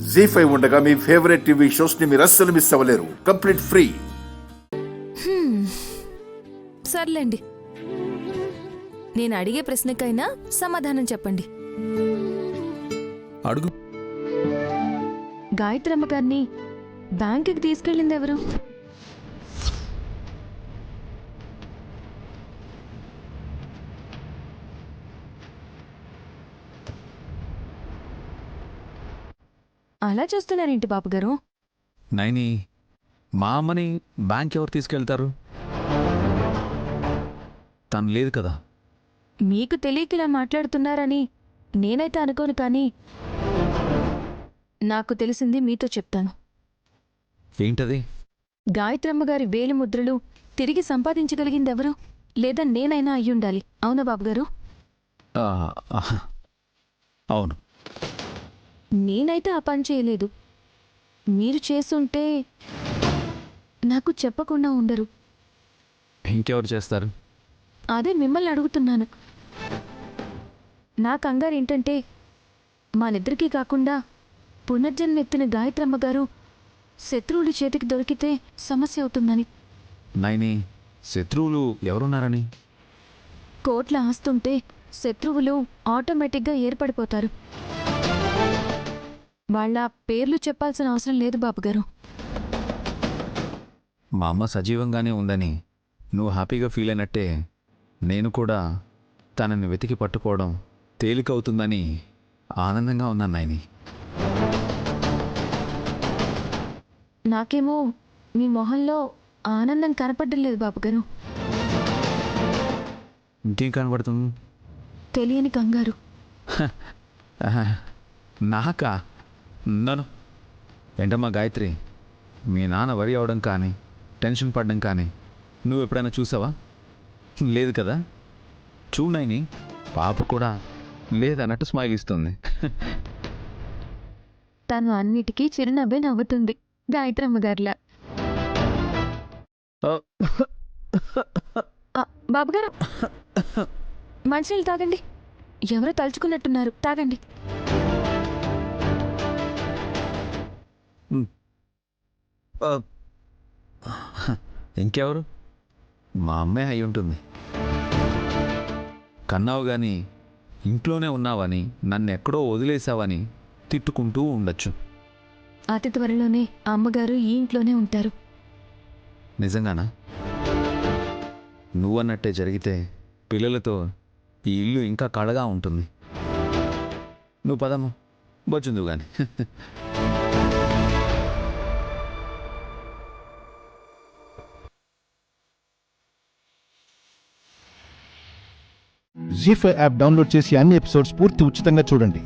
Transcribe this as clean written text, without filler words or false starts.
జీ5 ఉండగా మీ favourite TV shows ని మీరు అస్సలు మిస్ అవ్వలేరు. Complete free. సర్లేండి, నేను అడిగే ప్రశ్నకైనా సమాధానం చెప్పండి. అడుగు. గాయత్రమ్మ గారిని బ్యాంకుకి తీసుకెళ్ళింది ఎవరు? అలా చూస్తున్నారేంటి బాబుగారు? నైని, మా అమ్మని బ్యాంక్ ఎవరు తీసుకెళ్తారు? తను లేదు కదా. మీకు తెలియక ఇలా మాట్లాడుతున్నారని నేనైతే అనుకోను, కానీ నాకు తెలిసింది మీతో చెప్తాను. ఏంటది? గాయత్రమ్మ గారి వేలి ముద్రలు తిరిగి సంపాదించగలిగిందెవరు? లేదా నేనైనా అయ్యుండాలి. అవునా బాబుగారు? ఆ, అవును. నేనైతే ఆ పని చేయలేదు. మీరు చేసుంటే నాకు చెప్పకుండా ఉండరు. ఇంకెవరు చేస్తారు? అదే మిమ్మల్ని అడుగుతున్నాను. నా కంగారు ఏంటంటే మనిద్దరికీ కాకుండా పునర్జన్మెత్తిన గాయత్రమ్మ గారు శత్రువుల చేతికి దొరికితే సమస్య అవుతుందని. నైని, శత్రువులు ఎవరున్నారని? కోట్ల ఆస్తుంటే శత్రువులు ఆటోమేటిక్గా ఏర్పడిపోతారు. వాళ్ళ పేర్లు చెప్పాల్సిన అవసరం లేదు బాబుగారు. మా అమ్మ సజీవంగానే ఉందని నువ్వు హ్యాపీగా ఫీల్ అయినట్టే నేను కూడా తనని వెతికి పట్టుకోవడం తేలికవుతుందని ఆనందంగా ఉన్నాను నైని. నాకేమో మీ మొహంలో ఆనందం కనపడడం లేదు బాబుగారు. ఇంకేం కనబడుతుంది? తెలియని కంగారు. నాకా? నన్ను ఏంటమ్మా గాయత్రి, మీ నాన్న వరి అవడం కానీ టెన్షన్ పడడం కానీ నువ్వు ఎప్పుడైనా చూసావా? లేదు కదా. చూడైని, పాప కూడా లేదన్నట్టు స్మైల్ ఇస్తుంది. తను అన్నిటికీ చిరునవ్వే నవ్వుతుంది గాయత్రమ్మ గారిలా. బాబుగారు, మంచినీళ్ళు తాగండి. ఎవరో తలుచుకున్నట్టున్నారు, తాగండి. ఇంకెవరు? మా అమ్మే అయి ఉంటుంది. కన్నావు కానీ ఇంట్లోనే ఉన్నావని, నన్ను ఎక్కడో వదిలేసావని తిట్టుకుంటూ ఉండొచ్చు. అతి త్వరలోనే అమ్మగారు ఈ ఇంట్లోనే ఉంటారు. నిజంగానా? నువ్వన్నట్టే జరిగితే పిల్లలతో ఈ ఇల్లు ఇంకా కళగా ఉంటుంది. నువ్వు పదము, బొచ్చుందు కానీ. జీ5 యాప్ డౌన్లోడ్ చేసి అన్ని ఎపిసోడ్స్ పూర్తి ఉచితంగా చూడండి.